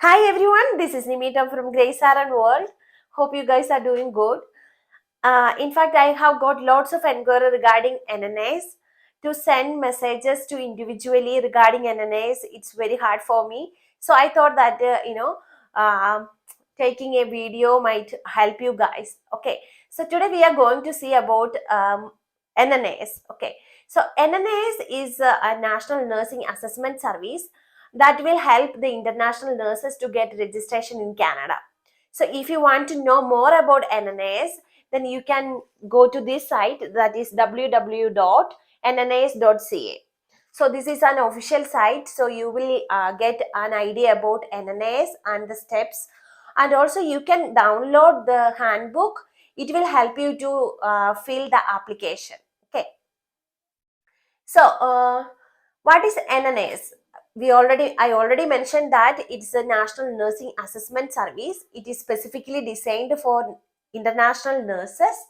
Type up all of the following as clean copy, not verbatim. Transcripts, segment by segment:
Hi everyone, this is Nimita from Grace Aaron World. Hope you guys are doing good. In fact, I have got lots of inquiry regarding NNAs. To send messages to individually regarding NNAs, it's very hard for me. So I thought that uh, taking a video might help you guys. Okay, so today we are going to see about NNAs. Okay, so NNAs is a National Nursing Assessment Service that will help the international nurses to get registration in Canada. So if you want to know more about NNAs, then you can go to this site, that is www.nnas.ca. So this is an official site, so you will get an idea about NNAs and the steps, and also you can download the handbook. It will help you to fill the application. Okay, so what is NNAs? I already mentioned that it's a National Nursing Assessment Service. It is specifically designed for international nurses.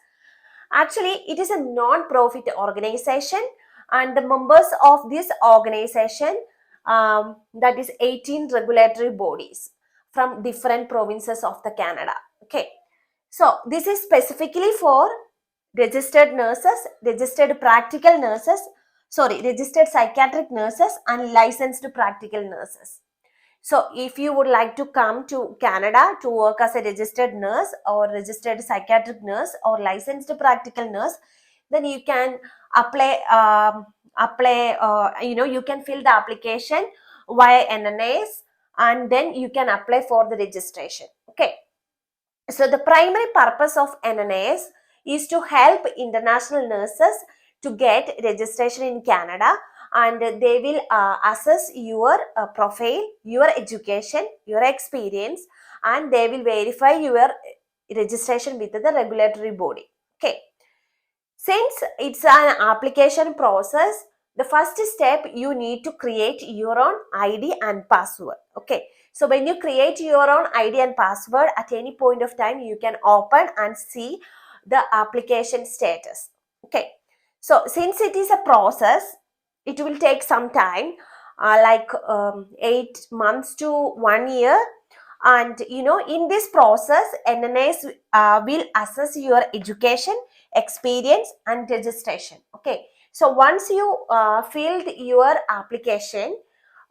Actually, it is a non-profit organization, and the members of this organization, that is 18 regulatory bodies from different provinces of the Canada. Okay, so this is specifically for registered nurses, registered psychiatric nurses and licensed practical nurses. So if you would like to come to Canada to work as a registered nurse or registered psychiatric nurse or licensed practical nurse, then you can you can fill the application via NNAs, and then you can apply for the registration. Okay. So the primary purpose of NNAs is to help international nurses to get registration in Canada, and they will assess your profile, your education, your experience, and they will verify your registration with the regulatory body. Okay. Since it's an application process, the first step, you need to create your own ID and password. Okay. So when you create your own ID and password, at any point of time, you can open and see the application status. Okay. So since it is a process, it will take some time, like 8 months to 1 year. And in this process, NNAs will assess your education, experience and registration. Okay, so once you filled your application,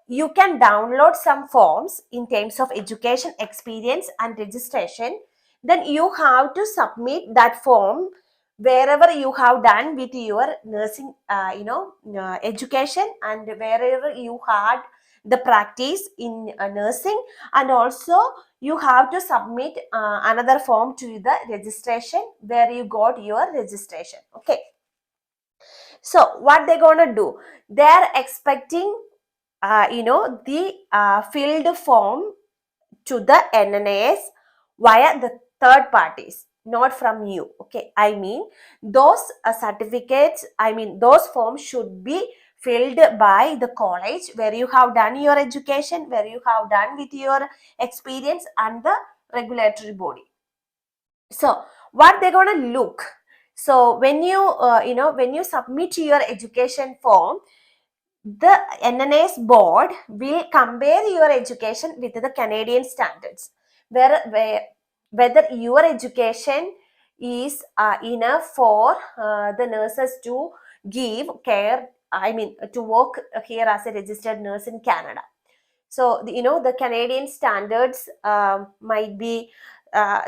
you can download some forms in terms of education, experience and registration. Then you have to submit that form wherever you have done with your nursing education, and wherever you had the practice in nursing, and also you have to submit another form to the registration where you got your registration. Okay, so what they're gonna do, they're expecting the filled form to the NNAS via the third parties, not from you. Okay, I mean those those forms should be filled by the college where you have done your education, where you have done with your experience, and the regulatory body. So what they're gonna look, so when you submit your education form, the NNAS board will compare your education with the Canadian standards, whether your education is enough for the nurses to give care, to work here as a registered nurse in Canada. So the Canadian standards might be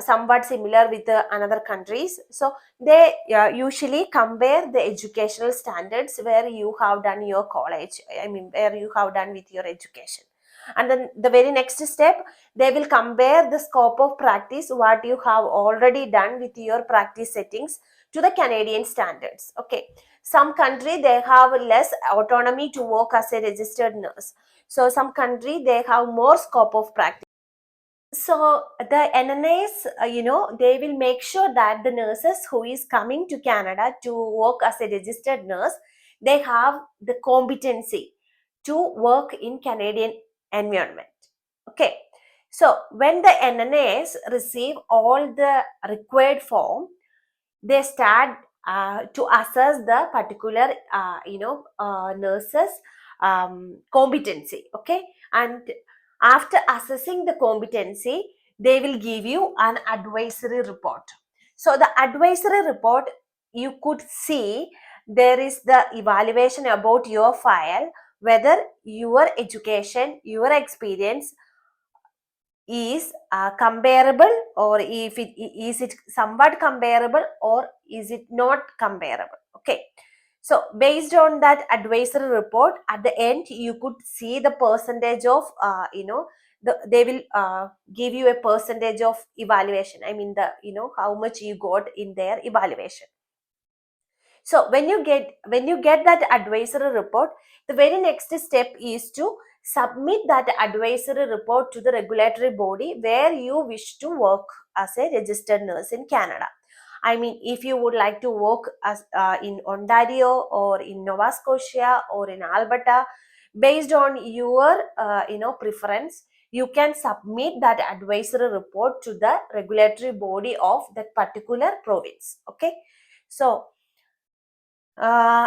somewhat similar with another countries. So they usually compare the educational standards where you have done your college, where you have done with your education. And then the very next step, they will compare the scope of practice, what you have already done with your practice settings, to the Canadian standards. Okay, some country they have less autonomy to work as a registered nurse, so some country they have more scope of practice. So the NNAs, they will make sure that the nurses who is coming to Canada to work as a registered nurse, they have the competency to work in Canadian environment. Okay. So when the NNAs receive all the required form, they start to assess the particular nurses competency. Okay, and After assessing the competency, they will give you an advisory report. So the advisory report, you could see there is the evaluation about your file, whether your education, your experience is comparable, or if it is it somewhat comparable, or is it not comparable. Okay, so based on that advisory report, at the end you could see the percentage of they will give you a percentage of evaluation. I mean, the how much you got in their evaluation. So when you get that advisory report, the very next step is to submit that advisory report to the regulatory body where you wish to work as a registered nurse in Canada. I mean, if you would like to work as in Ontario or in Nova Scotia or in Alberta, based on your preference, you can submit that advisory report to the regulatory body of that particular province. Okay, so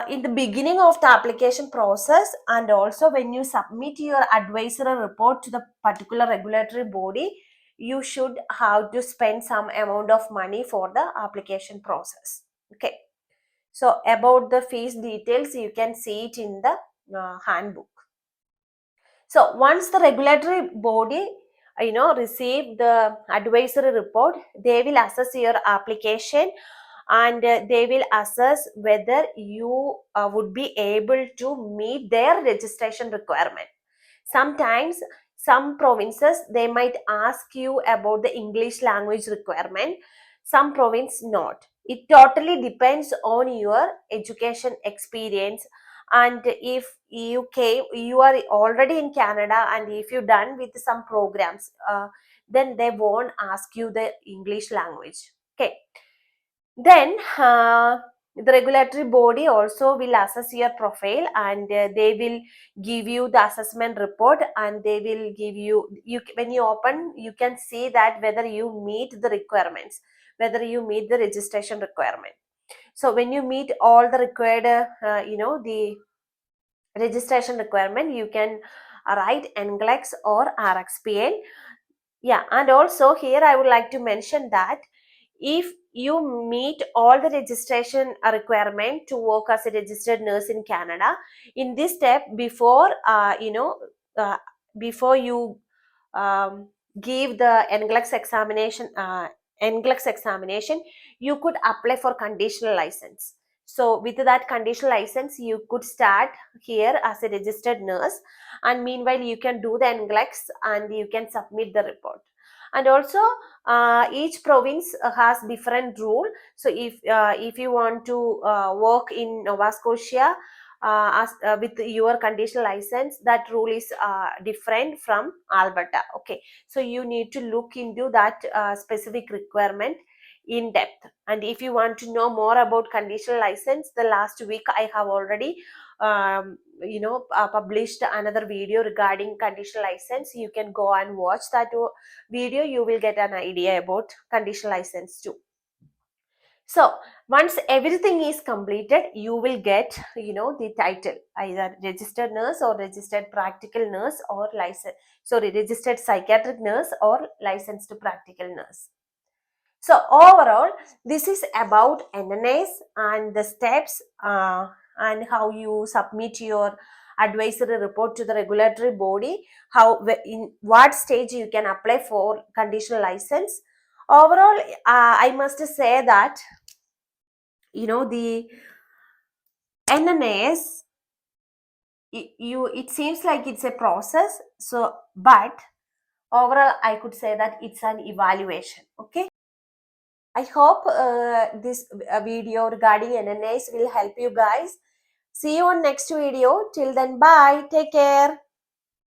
in the beginning of the application process, and also when you submit your advisory report to the particular regulatory body, you should have to spend some amount of money for the application process. Okay, so about the fees details, you can see it in the handbook. So once the regulatory body receive the advisory report, they will assess your application, and they will assess whether you would be able to meet their registration requirement. Sometimes some provinces, they might ask you about the English language requirement, some province not. It totally depends on your education experience, and if you are already in Canada, and if you done with some programs, then they won't ask you the English language. Okay, then the regulatory body also will assess your profile, and they will give you the assessment report, and they will give you when you open, you can see that whether you meet the requirements, whether you meet the registration requirement. So when you meet all the required the registration requirement, you can write NCLEX or RxPN. Yeah, and also here I would like to mention that if you meet all the registration requirement to work as a registered nurse in Canada, in this step, uh, before you um, give the NCLEX examination, you could apply for conditional license. So with that conditional license, you could start here as a registered nurse, and meanwhile you can do the NCLEX and you can submit the report. And also each province has different rule. So if you want to work in Nova Scotia with your conditional license, that rule is different from Alberta. Okay, so you need to look into that specific requirement in depth. And if you want to know more about conditional license, the last week I have already published another video regarding conditional license. You can go and watch that video. You will get an idea about conditional license too. So once everything is completed, you will get the title, either registered nurse or registered practical nurse, or registered psychiatric nurse or licensed practical nurse. So overall, this is about NNAS and the steps and how you submit your advisory report to the regulatory body, how in what stage you can apply for conditional license. Overall, I must say that the NNAS, it seems like it's a process. So, but overall, I could say that it's an evaluation. Okay. I hope this video regarding NNAs will help you guys. See you on next video. Till then, bye. Take care.